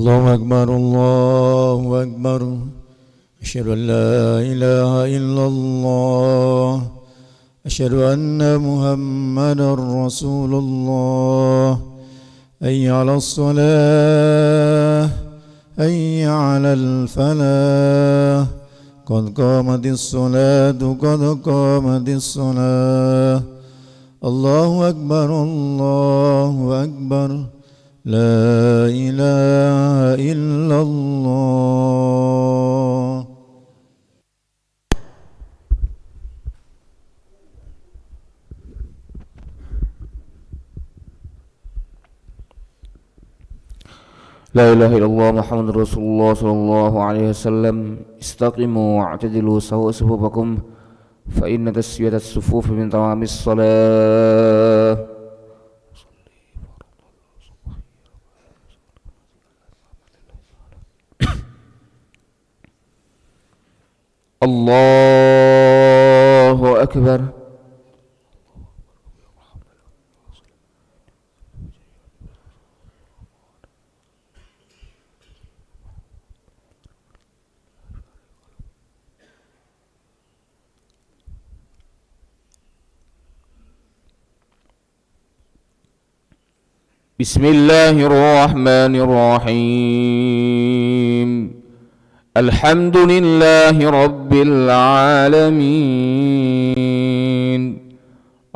الله أكبر الله أكبر. أشهد أن لا إله إلا الله. أشهد أن محمدا رسول الله. حي على الصلاة حي على الفلاح. قد قامت الصلاة قد قامت الصلاة. الله أكبر الله أكبر. لا إله إلا الله. لا إله إلا الله محمد رسول الله صلى الله عليه وسلم. استقيموا واعتدلوا سووا صفوفكم فإن تسوية الصفوف من تمام الصلاة. الله أكبر. بسم الله الرحمن الرحيم. الحمد لله رب العالمين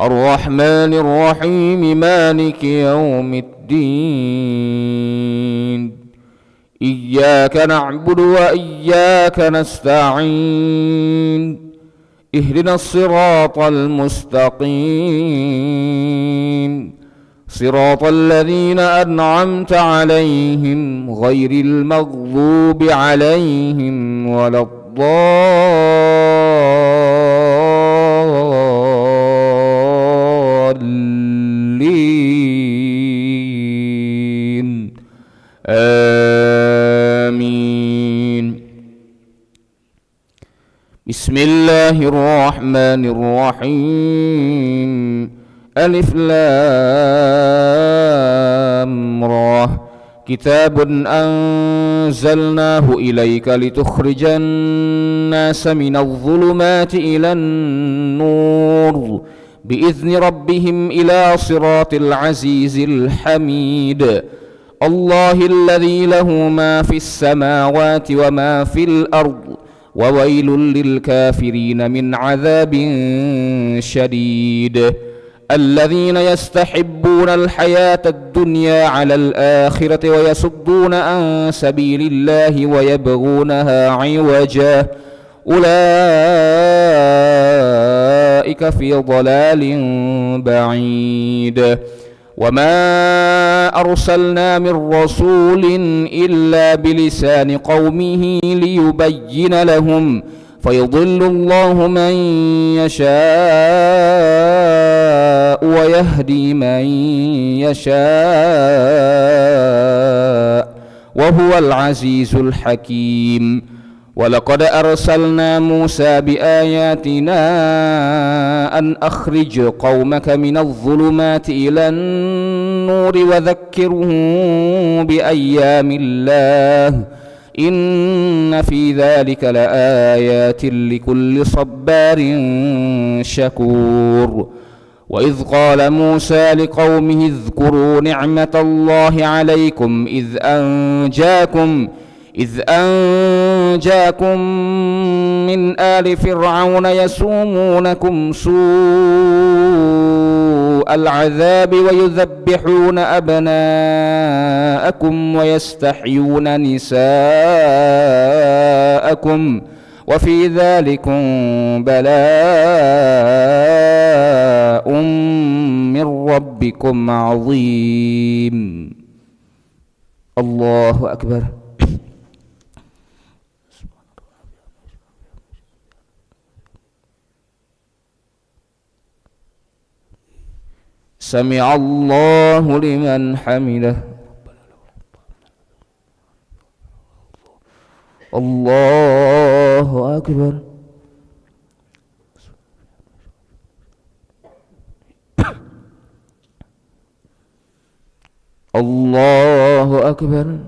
الرحمن الرحيم مالك يوم الدين. إياك نعبد وإياك نستعين. اهدنا الصراط المستقيم صراط الذين أنعمت عليهم غير المغضوب عليهم ولا الضالين آمين. بسم الله الرحمن الرحيم. ألف لام را. كتاب أنزلناه إليك لتخرج الناس من الظلمات إلى النور بإذن ربهم إلى صراط العزيز الحميد. الله الذي له ما في السماوات وما في الأرض وويل للكافرين من عذاب شديد. الذين يستحبون الحياة الدنيا على الآخرة ويصدون عن سبيل الله ويبغونها عوجا أولئك في ضلال بعيد. وما أرسلنا من رسول إلا بلسان قومه ليبين لهم فيضل الله من يشاء ويهدي من يشاء وهو العزيز الحكيم. ولقد أرسلنا موسى بآياتنا أن أخرج قومك من الظلمات إلى النور وذكرهم بأيام الله إن في ذلك لآيات لكل صبار شكور. وإذ قال موسى لقومه اذكروا نعمة الله عليكم إذ أنجاكم من آل فرعون يسومونكم سوء العذاب ويذبحون أبناءكم ويستحيون نساءكم وفي ذلكم بلاء من ربكم عظيم. الله أكبر. سمع الله لمن حمده. الله أكبر. الله أكبر.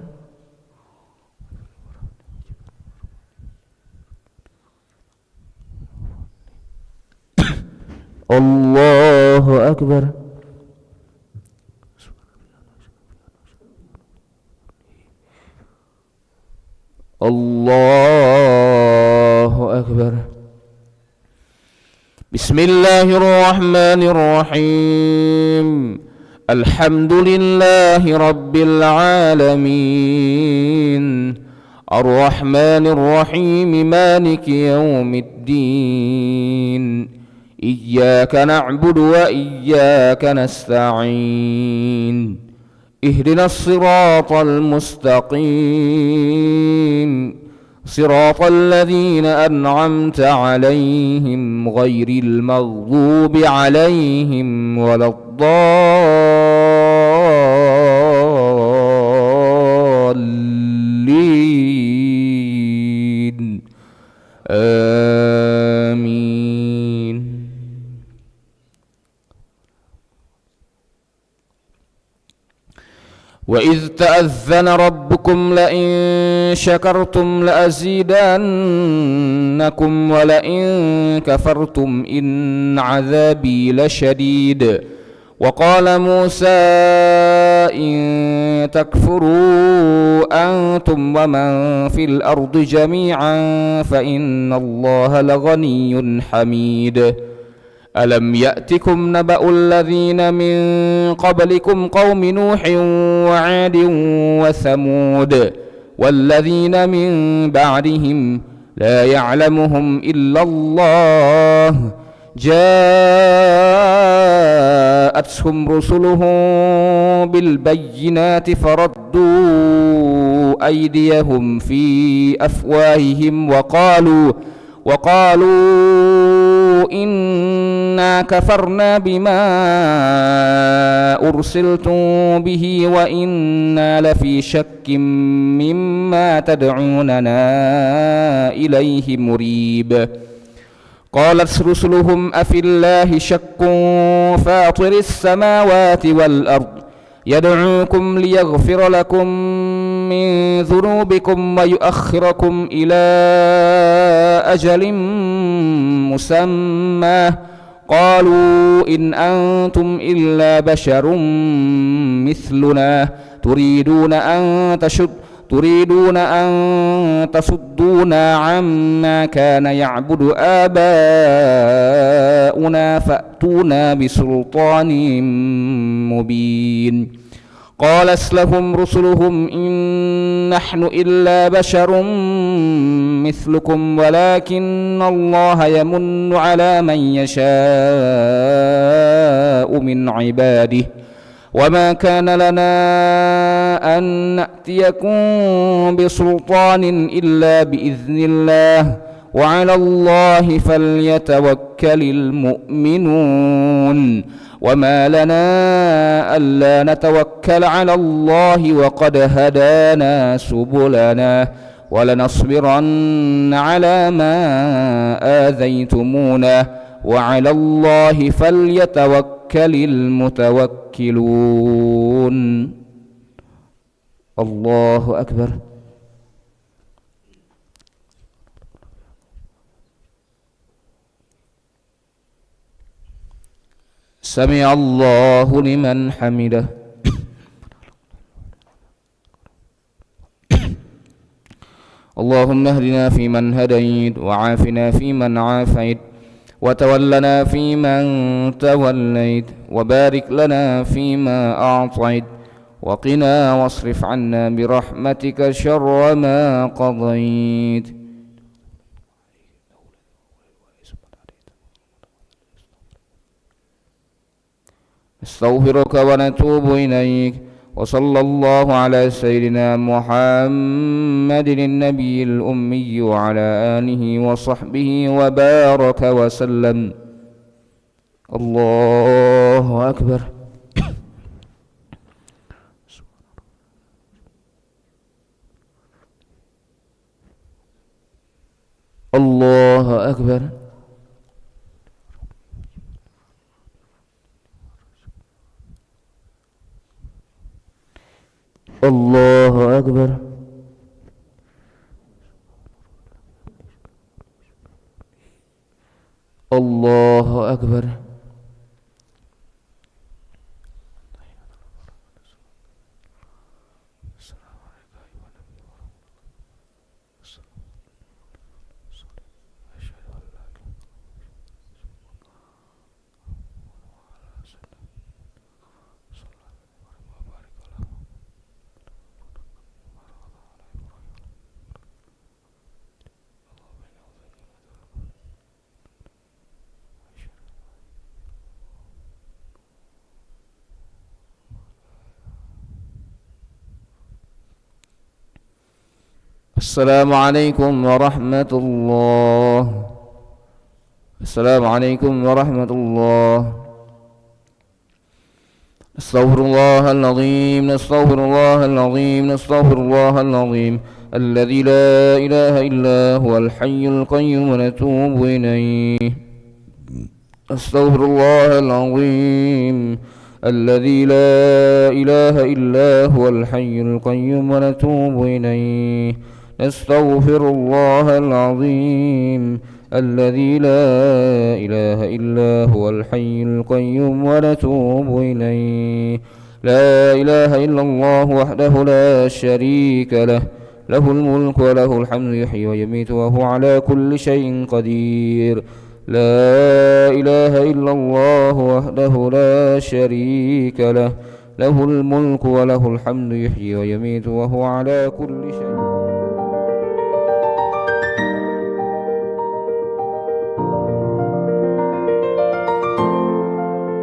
الله أكبر. الله أكبر. بسم الله الرحمن الرحيم. الحمد لله رب العالمين الرحمن الرحيم مالك يوم الدين إياك نعبد وإياك نستعين اهدنا الصراط المستقيم صراط الذين أنعمت عليهم غير المغضوب عليهم ولا الضالين آمين. وإذ تأذن ربكم لئن شكرتم لأزيدنكم ولئن كفرتم إن عذابي لشديد. وقال موسى إن تكفروا أنتم ومن في الأرض جميعا فإن الله لغني حميد. ألم يأتكم نبأ الذين من قبلكم قوم نوح وعاد وثمود والذين من بعدهم لا يعلمهم إلا الله جاءتهم رسلهم بالبينات فردوا أيديهم في أفواههم وقالوا إنا كفرنا بما أرسلتم به وإنا لفي شك مما تدعوننا إليه مريب. قالت رسلهم أفي الله شك فاطر السماوات والأرض يدعوكم ليغفر لكم من ذنوبكم ويؤخركم إلى أجل مسمى قالوا إن أنتم إلا بشر مثلنا تريدون أن تصدونا عما كان يعبد آباؤنا فأتونا بسلطان مبين. قالت لهم رسلهم إن نحن إلا بشر مثلكم ولكن الله يمن على من يشاء من عباده وما كان لنا أن نأتيكم بسلطان إلا بإذن الله وعلى الله فليتوكل المؤمنون. وما لنا ألا نتوكل على الله وقد هدانا سبلنا ولنصبرن على ما آذيتمونا وعلى الله فليتوكل المتوكلون. الله أكبر. سمع الله لمن حمده. اللهم اهدنا فيمن هديت وعافنا فيمن عافيت وتولنا فيمن توليت وبارك لنا فيما أعطيت وقنا واصرف عنا برحمتك شر ما قضيت. نستغفرك ونتوب إليك وصلى الله على سيدنا محمد النبي الأمي وعلى آله وصحبه وبارك وسلم. الله أكبر. الله أكبر. الله أكبر. الله أكبر. السلام عليكم ورحمة الله. السلام عليكم ورحمة الله. نستغفر الله العظيم، نستغفر الله العظيم، نستغفر الله العظيم الذي لا إله إلا هو الحي القيوم ونتوب إليه. نستغفر الله العظيم الذي لا إله إلا هو الحي القيوم ونتوب إليه. نستغفر الله العظيم الذي لا إله إلا هو الحي القيوم ونتوب إليه. لا إله إلا الله وحده لا شريك له، له الملك وله الحمد يحيي ويميت وهو على كل شيء قدير. لا إله إلا الله وحده لا شريك له، له الملك وله الحمد يحيي ويميت وهو على كل شيء